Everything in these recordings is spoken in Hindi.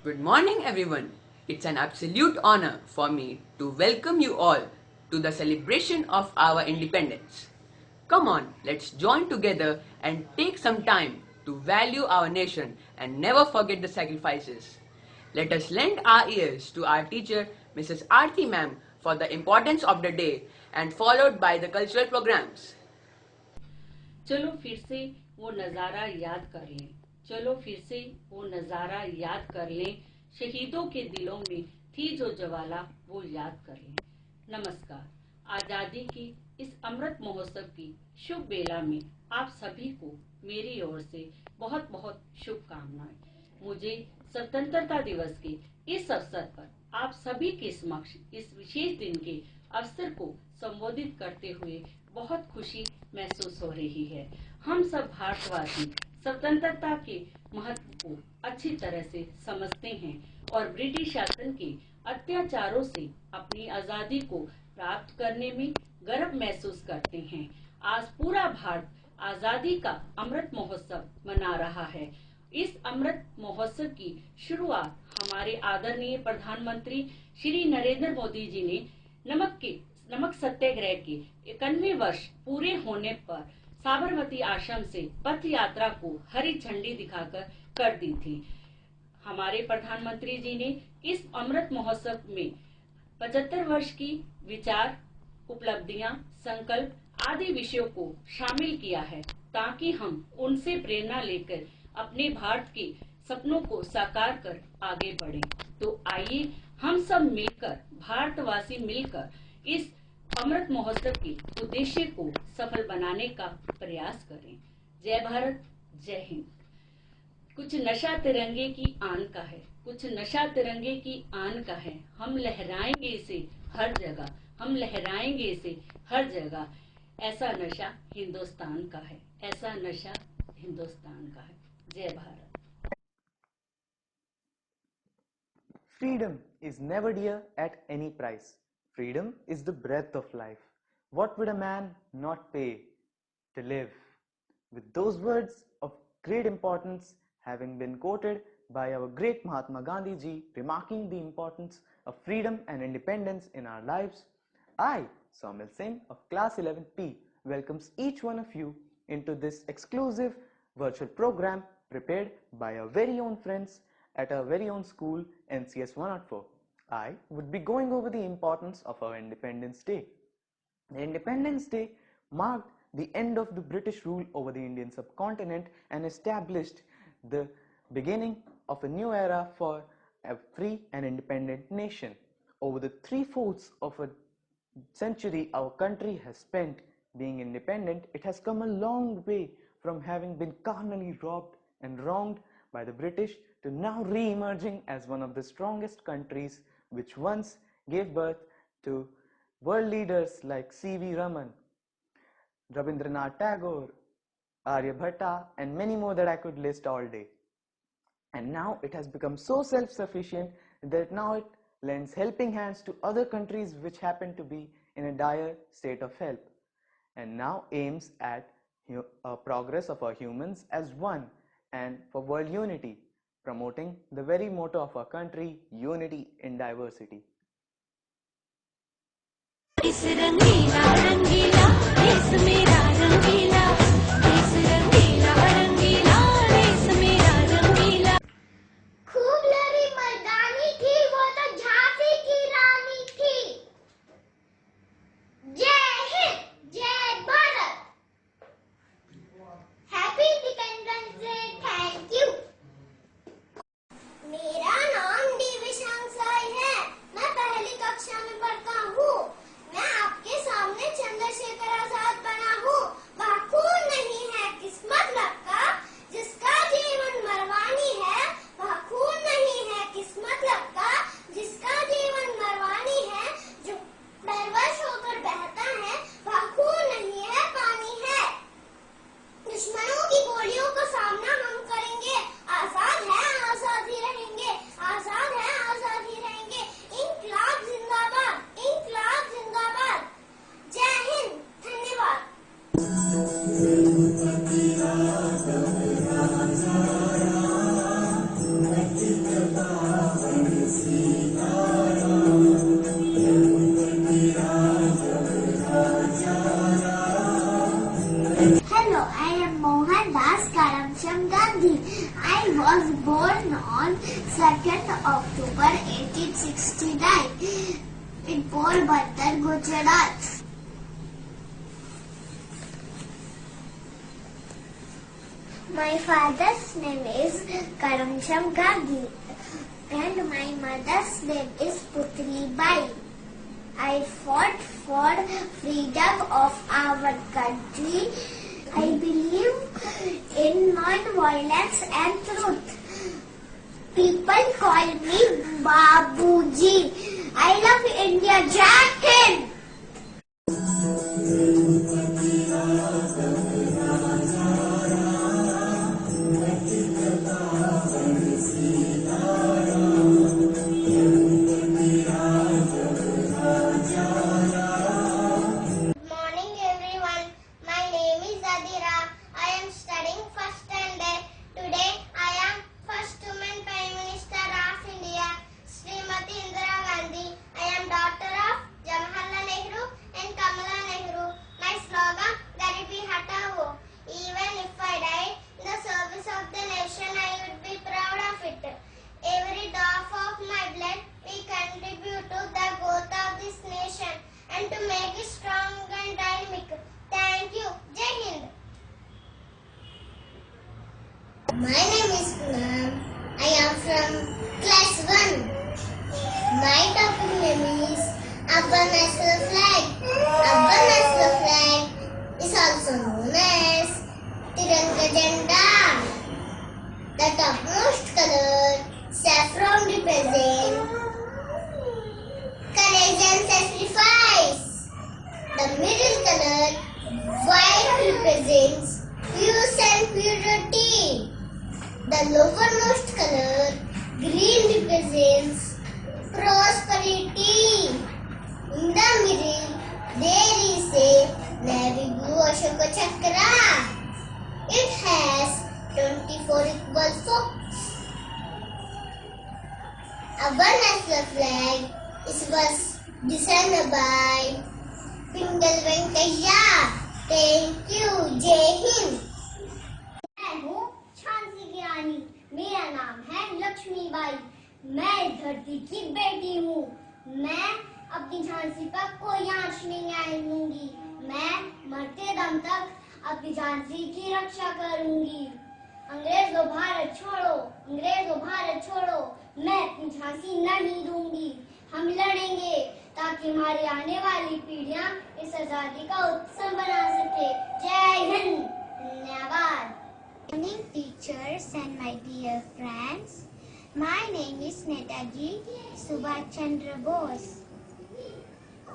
Good morning, everyone. It's an absolute honor for me to welcome you all to the celebration of our independence. Come on, let's join together and take some time to value our nation and never forget the sacrifices. Let us lend our ears to our teacher, Mrs. Aarti ma'am, for the importance of the day and followed by the cultural programs. चलो फिर से वो नज़ारा याद कर लें। चलो फिर से वो नज़ारा याद कर लें। शहीदों के दिलों में थी जो ज्वाला, वो याद कर लें। नमस्कार। आज़ादी की इस अमृत महोत्सव की शुभ बेला में आप सभी को मेरी ओर से बहुत बहुत शुभकामनाएं। मुझे स्वतंत्रता दिवस के इस अवसर पर आप सभी के समक्ष इस विशेष दिन के अवसर को संबोधित करते हुए बहुत खुशी महसूस हो रही है। हम सब भारतवासी स्वतंत्रता के महत्व को अच्छी तरह से समझते हैं और ब्रिटिश शासन के अत्याचारों से अपनी आजादी को प्राप्त करने में गर्व महसूस करते हैं। आज पूरा भारत आजादी का अमृत महोत्सव मना रहा है। इस अमृत महोत्सव की शुरुआत हमारे आदरणीय प्रधानमंत्री श्री नरेंद्र मोदी जी ने नमक सत्याग्रह के 91वें वर्ष पूरे होने पर साबरमती आश्रम से पथ यात्रा को हरी झंडी दिखाकर कर दी थी। हमारे प्रधानमंत्री जी ने इस अमृत महोत्सव में 75 वर्ष की विचार, उपलब्धियां, संकल्प आदि विषयों को शामिल किया है ताकि हम उनसे प्रेरणा लेकर अपने भारत के सपनों को साकार कर आगे बढ़े। तो आइए हम सब मिलकर, भारतवासी मिलकर इस अमृत महोत्सव के उद्देश्य को सफल बनाने का प्रयास करें। जय भारत, जय हिंद। कुछ नशा तिरंगे की आन का है, कुछ नशा तिरंगे की आन का है। हम लहराएंगे इसे हर जगह, हम लहराएंगे इसे हर जगह। ऐसा नशा हिंदुस्तान का है, ऐसा नशा हिंदुस्तान का है। जय Bharat. Freedom is never dear at any price. Freedom is the breath of life. What would a man not pay to live? With those words of great importance having been quoted by our great Mahatma Gandhi ji, remarking the importance of freedom and independence in our lives, I, Saumil Singh of class 11P, welcomes each one of you into this exclusive virtual program prepared by our very own friends at our very own school, NCS 104. I would be going over the importance of our Independence Day. The Independence Day marked the end of the British rule over the Indian subcontinent and established the beginning of a new era for a free and independent nation. Over the 3/4 of a century our country has spent being independent, it has come a long way from having been carnally robbed and wronged by the British to now re-emerging as one of the strongest countries, which once gave birth to world leaders like C.V. Raman, Rabindranath Tagore, Aryabhatta, and many more that I could list all day. And now it has become so self-sufficient that now it lends helping hands to other countries which happen to be in a dire state of help, and now aims at progress of our humans as one and for world unity, promoting the very motto of our country, unity in diversity. इस रंगीला रंगीला देश मेरा रंगीला, इस रंगीला रंगीला देश मेरा रंगीला। खूब लड़ी मर्दानी थी वो तो झांसी की रानी थी। जय हिंद, जय Bharat. Happy independence day, thank you. मेरा नाम दिव्यांश है, मैं पहली कक्षा में पढ़ता हूँ। मैं आपके सामने चंद्रशेखर आजाद बना हूँ। Karamchand Gandhi. I was born on 2nd October 1869 in Porbandar, Gujarat. My father's name is Karamchand Gandhi and my mother's name is Putri Bai. I fought for freedom of our country. I believe in non-violence and truth. People call me Babuji. I love India. Jai Hind. My name is Poonam. I am from class 1. My topic name is Our National Flag. Our National Flag is also known as Tiranga Jhanda. The topmost color, saffron, represents courage and sacrifice. The middle color, white, represents peace and purity. The lowermost color, green, represents prosperity. In the middle, there is a navy blue Ashoka Chakra. It has 24 equal forks. Our national flag was designed by Pingal Venkaiah. Thank you. Jai Hind. मैं हूँ झांसी की रानी, मेरा नाम है लक्ष्मीबाई। मैं धरती की बेटी हूँ। मैं अपनी झांसी पर कोई आंच नहीं आने दूंगी। मैं मरते दम तक अपनी झांसी की रक्षा करूंगी। अंग्रेजों भारत छोड़ो, अंग्रेजों भारत छोड़ो, मैं अपनी झांसी नहीं दूंगी। हम लड़ेंगे ताकि हमारी आने वाली पीढ़ियां इस आजादी का उत्सव बना सके। जय हिंद। धन्यवाद। Morning teachers and my dear friends, my name is Netaji Subhash Chandra Bose.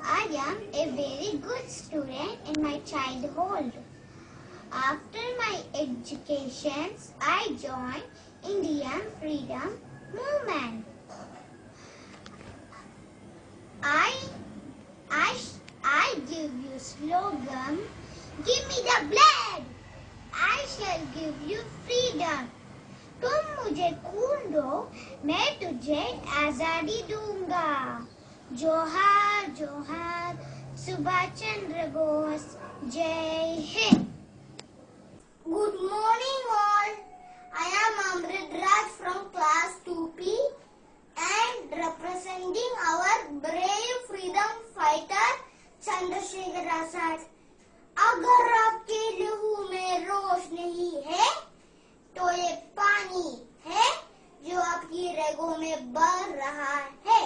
I am a very good student in my childhood. After my education, I joined Indian Freedom Movement. I give you slogan, give me the blood. I shall give you freedom. तुम मुझे खून दो, मैं तुझे आजादी दूंगा। जोहार जोहार सुभाष चंद्र बोस। जय Hind. Good morning all. I am Amrit Raj from class 2P and representing our brave freedom fighter Chandrasekhar Azad. अगर आपके लहू में रोश नहीं है तो ये पानी है जो आपकी रगों में बह रहा है।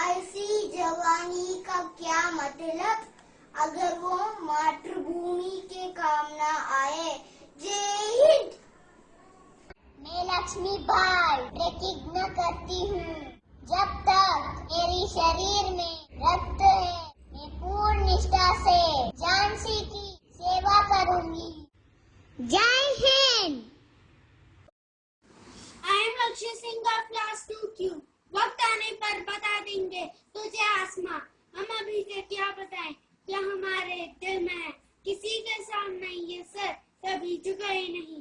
ऐसी जवानी का क्या मतलब अगर वो मातृभूमि के काम ना आए। जय हिंद। मैं लक्ष्मीबाई प्रतिज्ञा करती हूँ, जब तक मेरी शरीर में रक्त है मैं पूर्ण निष्ठा से झांसी की सेवा करूंगी। जय Hind. I am Lakshya Singh of class 2Q. वक्त आने पर बता देंगे तुझे आसमां। हम अभी से क्या बताएं, क्या हमारे दिल में है। किसी के सामने ये सर कभी झुका ही नहीं,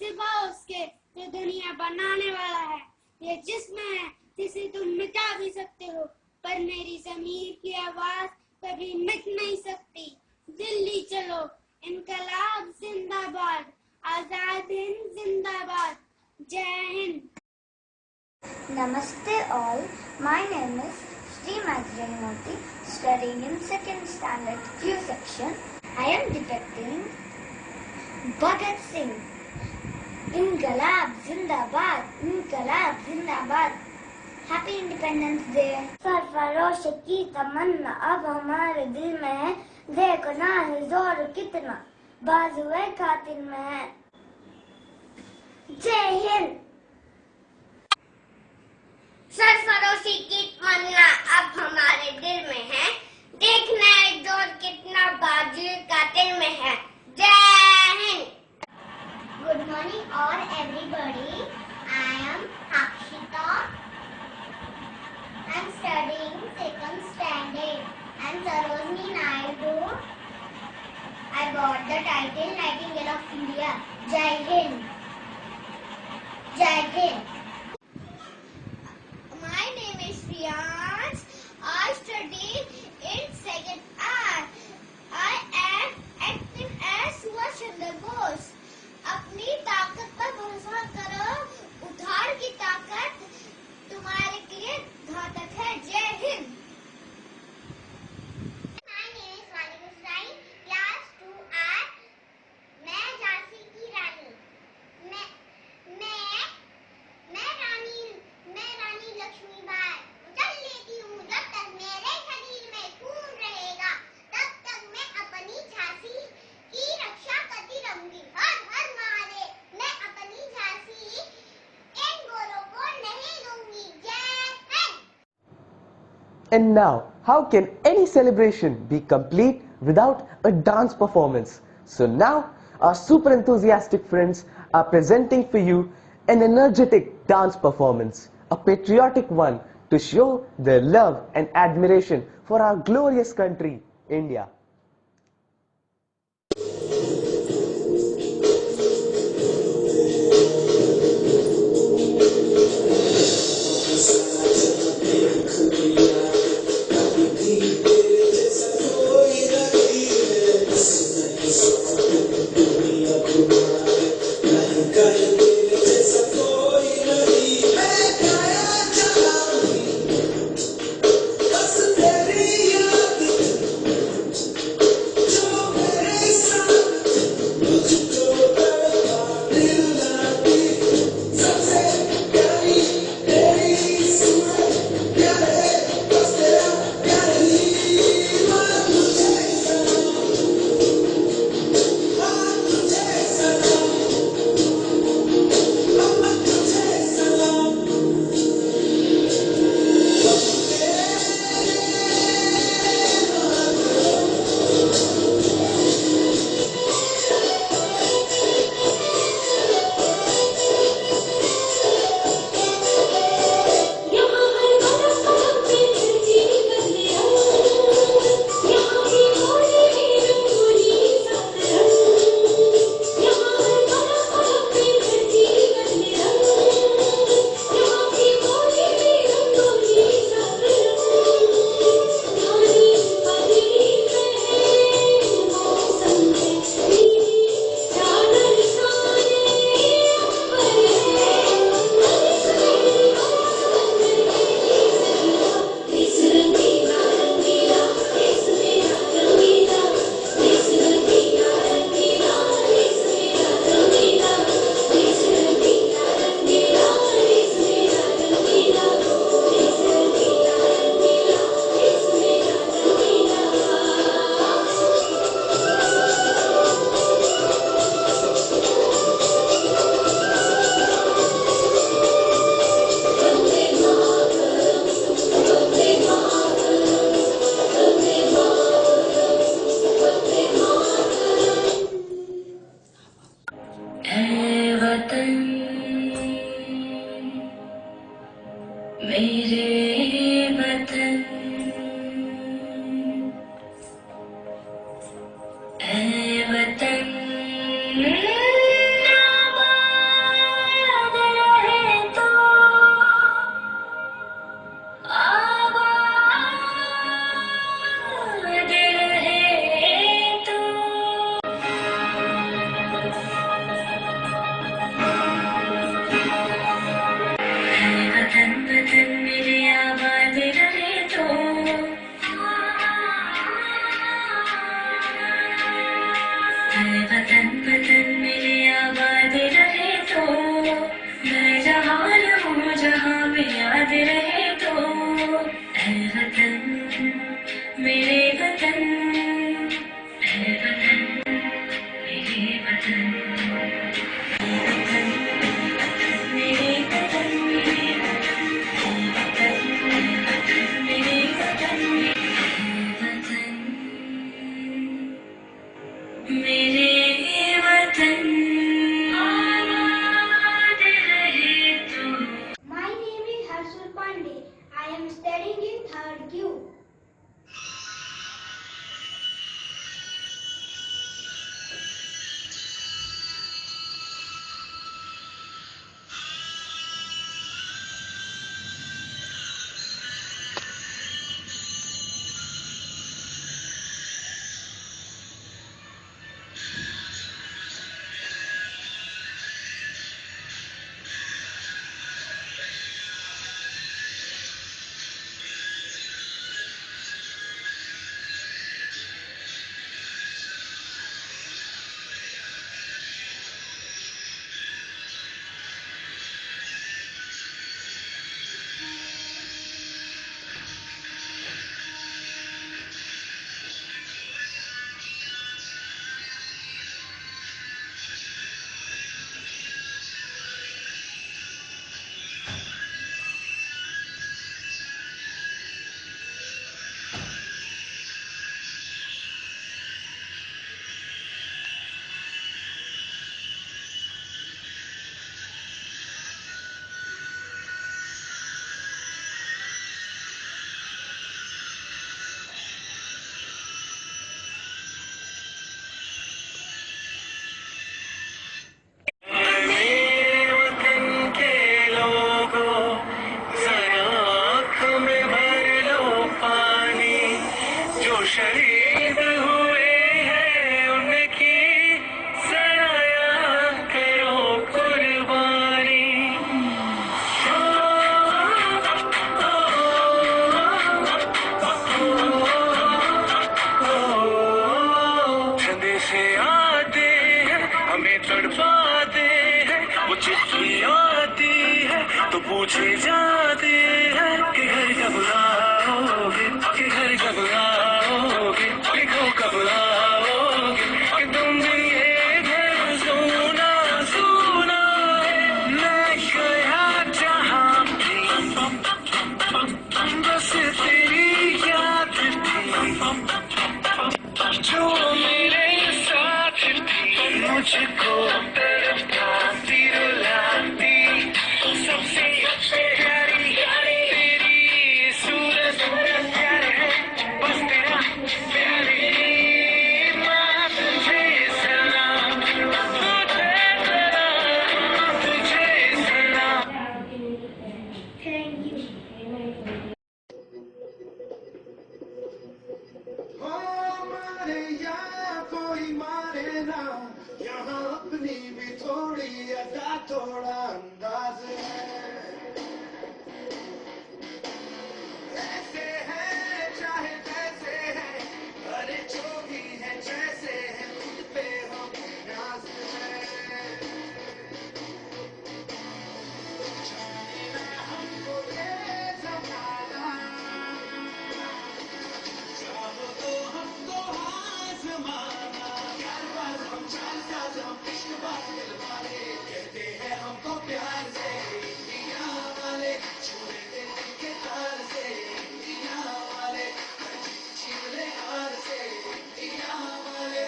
सिवा उसके जो दुनिया बनाने वाला है। ये जिस्म है जिसे तुम मिटा भी सकते हो, पर मेरी ज़मीर की आवाज कभी मिट नहीं सकती। दिल्ली चलो, इनकलाब जिंदाबाद। आजाद हिंद जिंदाबाद। जय Hind. Namaste all. My name is Sri Madhuri Moti, studying in 2nd standard Q section. I am depicting Bhagat Singh. Inqilab Zindabad, Inqilab Zindabad. Happy Independence Day. Sarfarosh की तमन्ना अब हमारे दिल में है, देखो ना है जोर कितना बाजुए खातिर में है। जय हिंद। सरफरोशी की तमन्ना अब हमारे दिल में है, देखना है जोर कितना बाजुए कातिल में है। जय Hind. Good morning all everybody. I am Akshita. I am studying 2nd standard. I am Sarojini Naidu. I got the title Nightingale of India. Jai Hind. Jai Hind. My name is Priyansh. I study in 2nd R. I am active as Subhash Chandra Bose. अपनी ताकत पर भरोसा करो, उधार की ताकत तुम्हारे लिए घातक है। जय Hind. My name is Vanika Sai, class 2R. मैं झांसी की रानी। मैं रानी लक्ष्मीबाई। चल लेती हूँ जब तक मेरे शरीर में खून रहेगा, तब तक मैं अपनी झांसी की रक्षा करती रहूंगी। हर हर महादेव। मैं अपनी झांसी इन गोरों को नहीं दूंगी। जय Hind. And now, how can any celebration be complete without a dance performance? So now, our super enthusiastic friends are presenting for you an energetic dance performance, a patriotic one to show their love and admiration for our glorious country, India. पूछे जाते हैं कि घर कब आओगे, कि घर कब आओगे, लिखो कब आओगे, कि तुम भी ये घर सुना सुना है। मैं गया जहाँ भी बस तेरी याद थी, जो मेरे साथ थी, मुझको तड़पाती रुलाती, सबसे प्यारी तेरी सूरत प्यार है, बस तेरा प्यारी माँ तुझे सलाम, तुझे सलाम, तुझे सलाम। Thank you. मारे या कोई मारे ना, यहाँ अपनी भी थोड़ी अदा थोड़ा अंदाज है। ऐसे है चाहे जैसे है, अरे जो भी है जैसे है, खुद पे हम नाज है। जाने हमको ये जमाना, चाहो तो हमको आजमाना, यार बार हम चाल साज हम इश्क बात दिल वाले, कहते हैं हमको प्यार से इंडिया वाले, छुए दिल के तार से इंडिया वाले, छिले हार से इंडिया वाले,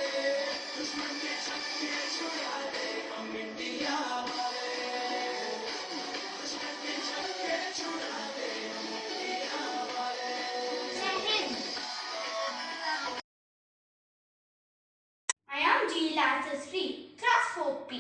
दुश्मन के छक्के छुड़ा दे हम इंडिया वाले, दुश्मन के छक्के छुड़ा दे हम इंडिया वाले। I am G. Lancesri, class 4P.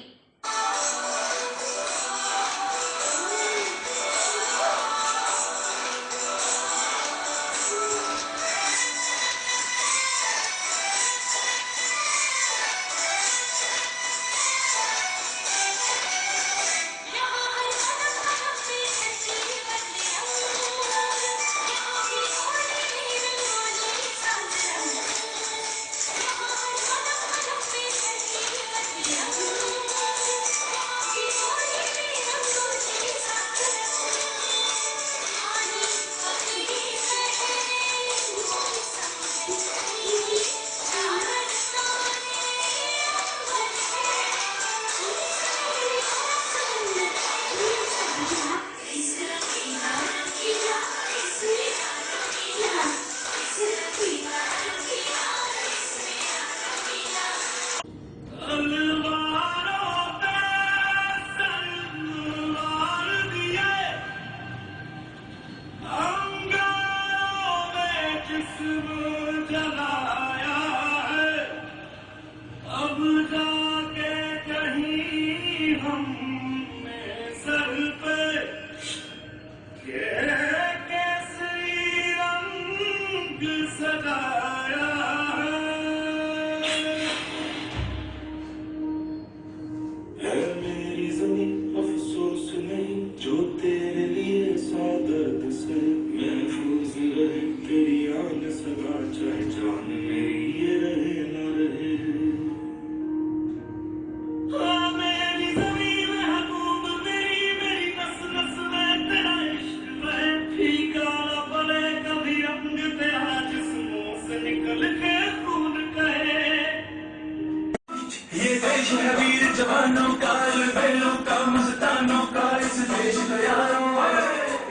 जवानों का, बेलों का, मस्तानों का, इस देश का यारों,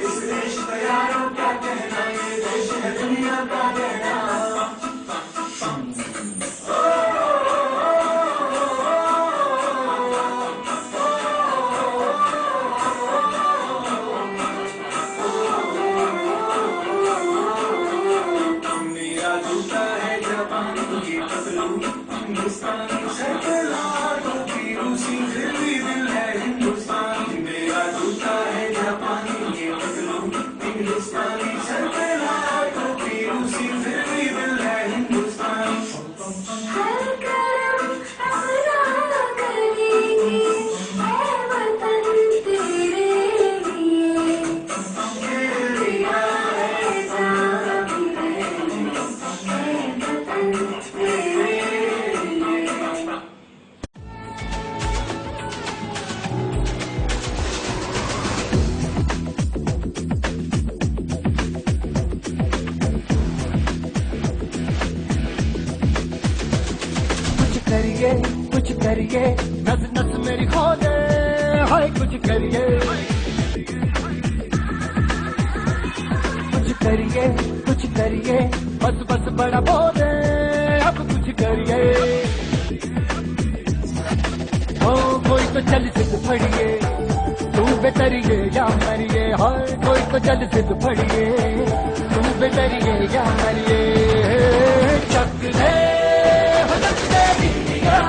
इस देश का यारों, क्या कहना, ये देश है दुनिया का कहना। करिए कुछ करिए, नस नस मेरी खोले, हाय कुछ करिए, कुछ करिए, बस बस बड़ा बोले, अब कुछ करिए। ओ कोई तो चल सिद्ध फड़िए, तू बेतरिए या मरिए, हाय कोई तो चल सिद्ध फड़िए, तू बेतरिए या मरिए। चक दे हो चक दे गिल्लिया,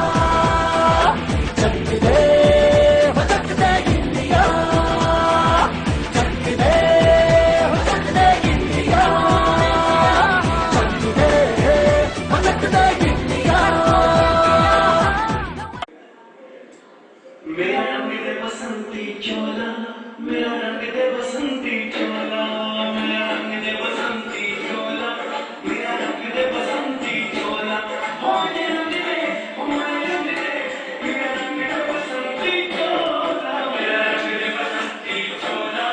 चक दे हो चक दे गिल्लिया, चक दे हो चक दे गिल्लिया, चक दे हो चक दे गिल्लिया। मेरा रंग दे बसंती चोला, मेरा रंग दे बसंती चोला, मेरा रंग दे बसंती चोला, मेरा रंग दे बसंती चोला, हो मेरे रंग दे, हो मेरे रंग दे, मेरा रंग दे बसंती चोला, मेरा रंग दे बसंती चोला,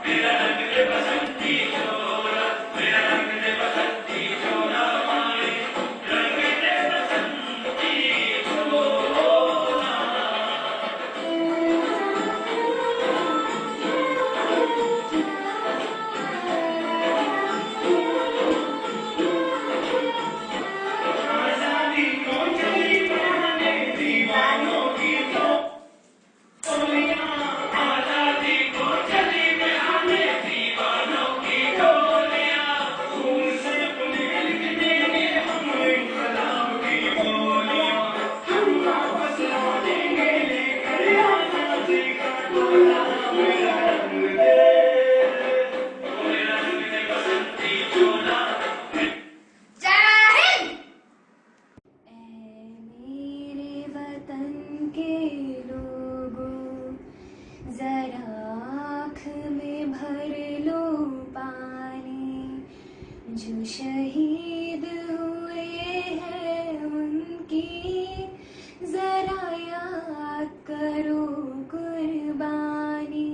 मेरा रंग दे बसंती चोला, मेरा रंग दे बसंती चोला, हमारे रंग दे बसंती चोला। आजादी को चली बहाने दीवानों की तो गोलियां, आजादी को चली बहाने दीवानों की गोलियां, खून से अपने लिख देंगे हम इंकलाब की बोलियां, हम वापस लौटेंगे लेकर आजादी का गोला। मेरा रंग दे, मेरा रंग दे बसंती चोला। जय हिंद। मेरे वतन के लोगों, जरा आँख में भर लो पानी, जो शहीद हुए हैं उनकी जरा याद करो कुर्बानी।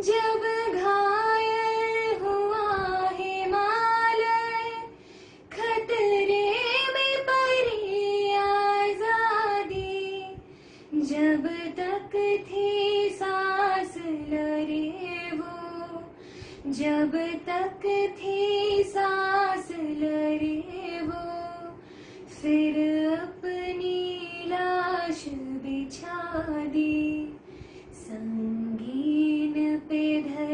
जब घायल हुआ हिमालय, खतरे में पड़ी आजादी, जब तक थी सांस लड़े वो, जब तक थी सांस लड़े वो, फिर अपनी लाश बिछा दी, संगीन पे धर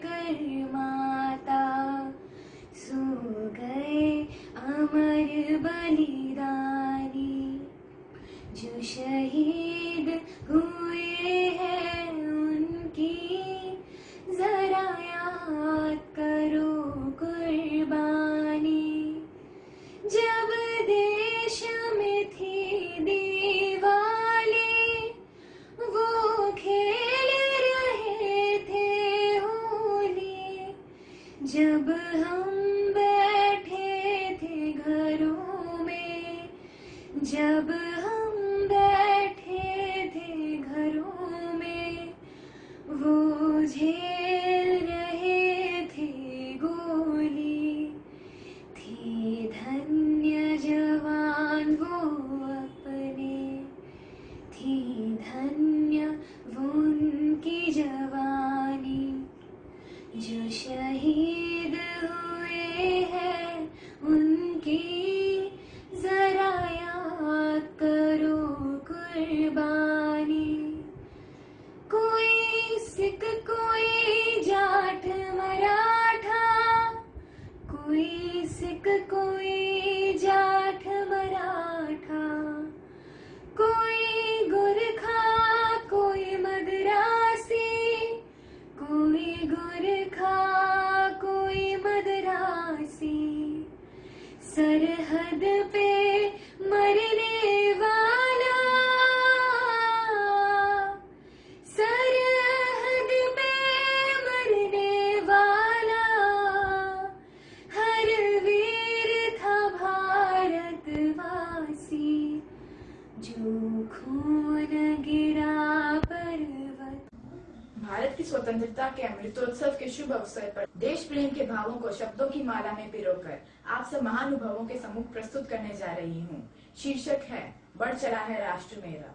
कर माता सो गए अमर बलिदानी। जो शहीद हुए हैं उनकी जरा याद करो कुर्बानी। जब देश में थी दीवाली, वो स्वतंत्रता के अमृतोत्सव के शुभ अवसर पर देश प्रेम के भावों को शब्दों की माला में पिरोकर आप सब महानुभावों के सम्मुख प्रस्तुत करने जा रही हूँ। शीर्षक है बढ़ चला है राष्ट्र मेरा।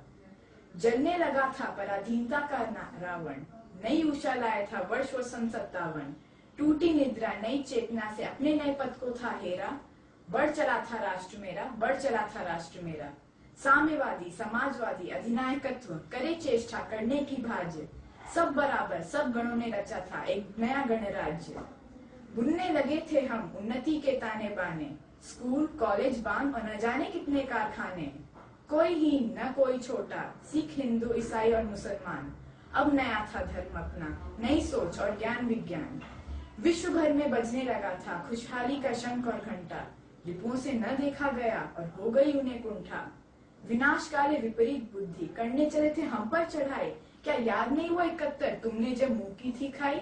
जलने लगा था पराधीनता का रावण, नई उषा लाया था वर्ष व सन 57। टूटी निद्रा नई चेतना से अपने नए पद को था हेरा। बढ़ चला था राष्ट्र मेरा, बढ़ चला था राष्ट्र मेरा। साम्यवादी समाजवादी अधिनायकत्व करे चेष्टा करने की भाज्य, सब बराबर सब गणों ने रचा था एक नया गणराज्य। बुनने लगे थे हम उन्नति के ताने बाने, स्कूल कॉलेज बांध और न जाने कितने कारखाने। कोई हीन न कोई छोटा, सिख हिंदू ईसाई और मुसलमान। अब नया था धर्म अपना, नई सोच और ज्ञान विज्ञान। विश्व भर में बजने लगा था खुशहाली का शंख और घंटा। रिपुओं से न देखा गया और हो गई उन्हें कुंठा। विनाशकाले विपरीत बुद्धि करने चले थे हम पर चढ़ाई। क्या याद नहीं वो 71 तुमने जब मुंह की थी खाई।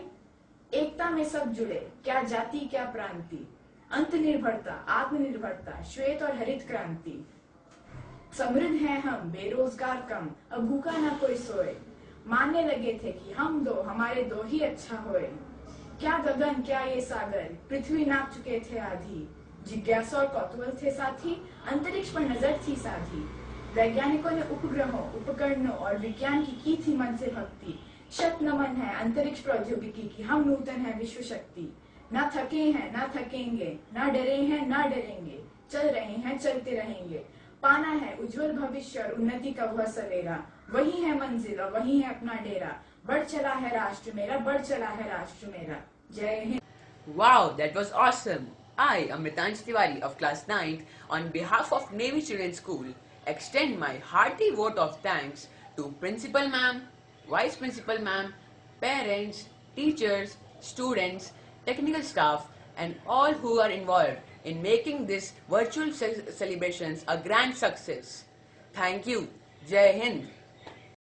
एकता में सब जुड़े, क्या जाति क्या प्रांति। अंत निर्भरता आत्मनिर्भरता श्वेत और हरित क्रांति। समृद्ध हैं हम बेरोजगार कम, अब भूखा ना कोई सोए। मानने लगे थे कि हम दो हमारे दो ही अच्छा होए। क्या गगन क्या ये सागर, पृथ्वी नाप चुके थे आधी। जिज्ञासा और कौतूहल थे साथी, अंतरिक्ष पर नजर थी साधी। वैज्ञानिकों ने उपग्रहों उपकरणों और विज्ञान की थी मन से भक्ति। शत नमन है अंतरिक्ष प्रौद्योगिकी की, हम नूतन है विश्व शक्ति। न थके हैं न थकेंगे, न डरे हैं न डरेंगे, चल रहे हैं चलते रहेंगे। पाना है उज्जवल भविष्य और उन्नति का वह सवेरा, वही है मंजिल और वही है अपना डेरा। बढ़ चला है राष्ट्र मेरा, बढ़ चला है राष्ट्र मेरा। जय Hind. Wow, that was awesome. I, Amritansh Tiwari of class 9th, on behalf of Navy Children's School, extend my hearty vote of thanks to Principal Ma'am, Vice Principal Ma'am, parents, teachers, students, technical staff, and all who are involved in making this virtual celebrations a grand success. Thank you. Jai Hind.